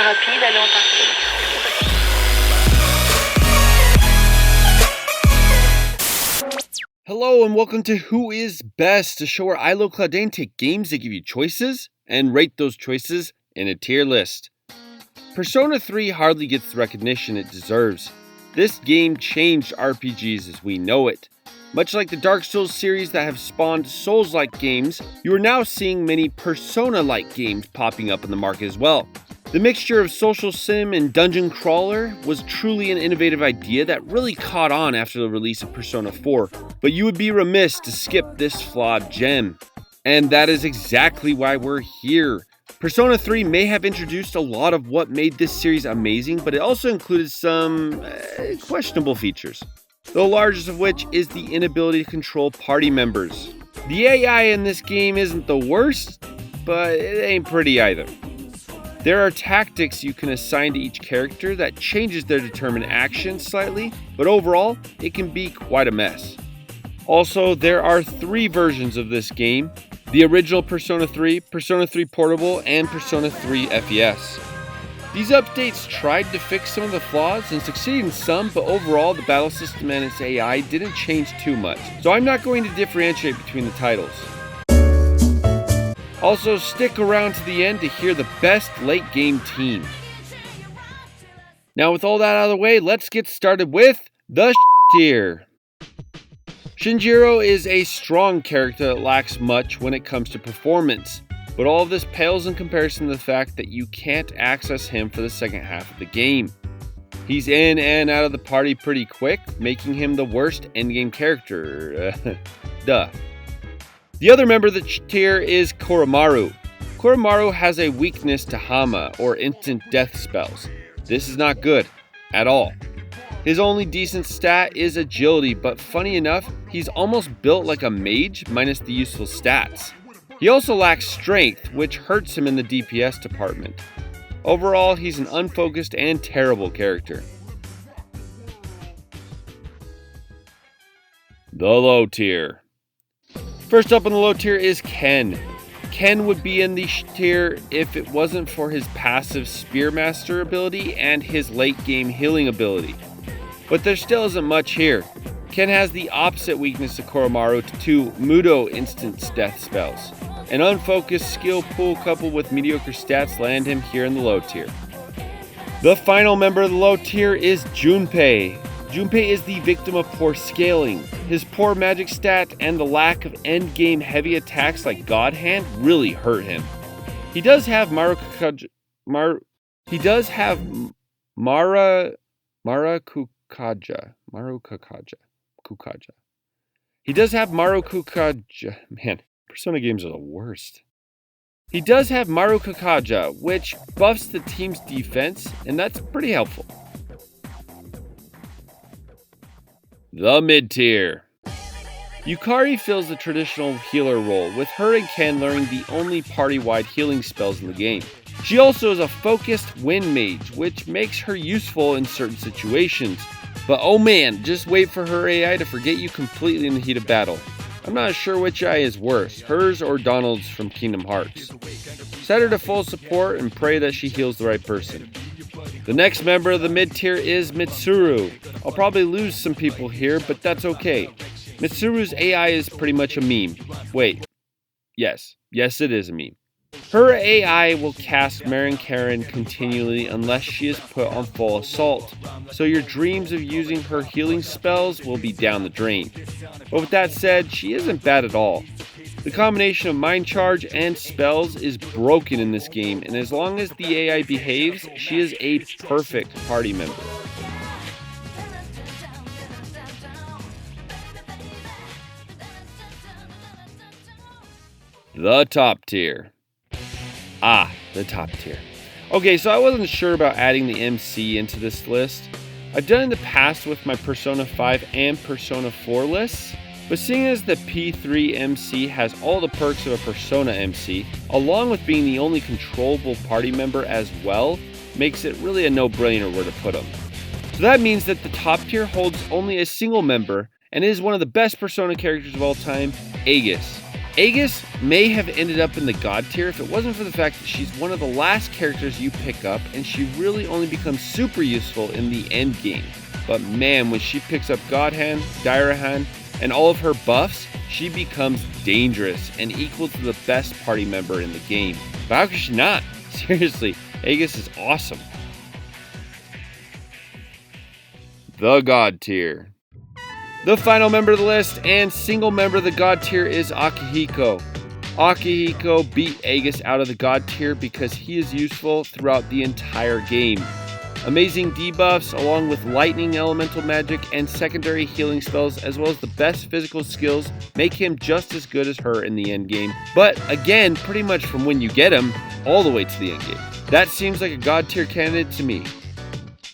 rapide, aller en partie. Hello and welcome to Who Is Best, a show where I, Lo Claudine, take games that give you choices and rate those choices in a tier list. Persona 3 hardly gets the recognition it deserves. This game changed RPGs as we know it. Much like the Dark Souls series that have spawned Souls-like games, you are now seeing many Persona-like games popping up in the market as well. The mixture of social sim and dungeon crawler was truly an innovative idea that really caught on after the release of Persona 4, but you would be remiss to skip this flawed gem. And that is exactly why we're here. Persona 3 may have introduced a lot of what made this series amazing, but it also included some questionable features. The largest of which is the inability to control party members. The AI in this game isn't the worst, but it ain't pretty either. There are tactics you can assign to each character that changes their determined action slightly, but overall, it can be quite a mess. Also, there are 3 versions of this game: the original Persona 3, Persona 3 Portable, and Persona 3 FES. These updates tried to fix some of the flaws and succeeded in some, but overall the battle system and its AI didn't change too much, so I'm not going to differentiate between the titles. Also, stick around to the end to hear the best late game team. Now with all that out of the way, let's get started with the tier. Shinjiro is a strong character that lacks much when it comes to performance, but all of this pales in comparison to the fact that you can't access him for the second half of the game. He's in and out of the party pretty quick, making him the worst endgame character. Duh. The other member of the tier is Koromaru. Koromaru has a weakness to Hama, or instant death spells. This is not good, at all. His only decent stat is agility, but funny enough, he's almost built like a mage minus the useful stats. He also lacks strength, which hurts him in the DPS department. Overall, he's an unfocused and terrible character. The low tier. First up on the low tier is Ken. Ken would be in the tier if it wasn't for his passive Spearmaster ability and his late game healing ability. But there still isn't much here. Ken has the opposite weakness of Koromaru to 2 Mudo instant death spells. An unfocused skill pool coupled with mediocre stats land him here in the low tier. The final member of the low tier is Junpei. Junpei is the victim of poor scaling. His poor magic stat and the lack of endgame heavy attacks like God Hand really hurt him. He does have Marakukakaja. He does have Marukakaja. Man, Persona games are the worst. He does have Marukakaja, which buffs the team's defense, and that's pretty helpful. The mid-tier. Yukari fills the traditional healer role, with her and Ken learning the only party-wide healing spells in the game. She also is a focused wind mage, which makes her useful in certain situations. But oh man, just wait for her AI to forget you completely in the heat of battle. I'm not sure which AI is worse, hers or Donald's from Kingdom Hearts. Set her to full support and pray that she heals the right person. The next member of the mid-tier is Mitsuru. I'll probably lose some people here, but that's okay. Mitsuru's AI is pretty much a meme. Wait. Yes, it is a meme. Her AI will cast Marin Karin continually unless she is put on full assault, so your dreams of using her healing spells will be down the drain. But with that said, she isn't bad at all. The combination of mind charge and spells is broken in this game, and as long as the AI behaves, she is a perfect party member. The top tier. The top tier. Okay, so I wasn't sure about adding the MC into this list. I've done it in the past with my Persona 5 and Persona 4 lists, but seeing as the P3 MC has all the perks of a Persona MC, along with being the only controllable party member as well, makes it really a no-brainer where to put him. So that means that the top tier holds only a single member and is one of the best Persona characters of all time, Aegis. Aegis may have ended up in the God tier if it wasn't for the fact that she's one of the last characters you pick up, and she really only becomes super useful in the end game. But man, when she picks up God Hand, Dire Hand, and all of her buffs, she becomes dangerous and equal to the best party member in the game. But how could she not? Seriously, Aegis is awesome. The God tier. The final member of the list and single member of the God tier is Akihiko. Akihiko beat Aegis out of the God tier because he is useful throughout the entire game. Amazing debuffs along with lightning elemental magic and secondary healing spells as well as the best physical skills make him just as good as her in the end game. But again, pretty much from when you get him all the way to the end game. That seems like a God tier candidate to me.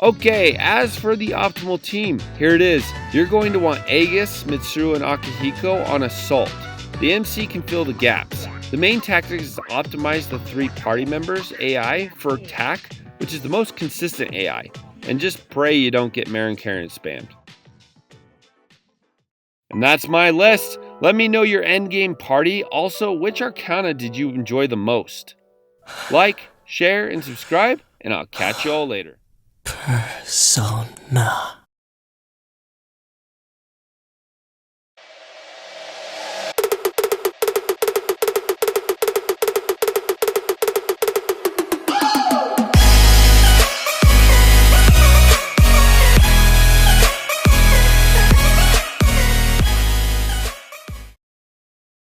Okay, as for the optimal team, here it is. You're going to want Aegis, Mitsuru, and Akihiko on Assault. The MC can fill the gaps. The main tactic is to optimize the 3 party members' AI for attack, which is the most consistent AI, and just pray you don't get Marin Karen spammed. And that's my list. Let me know your endgame party. Also, which Arcana did you enjoy the most? Like, share, and subscribe, and I'll catch you all later. Persona.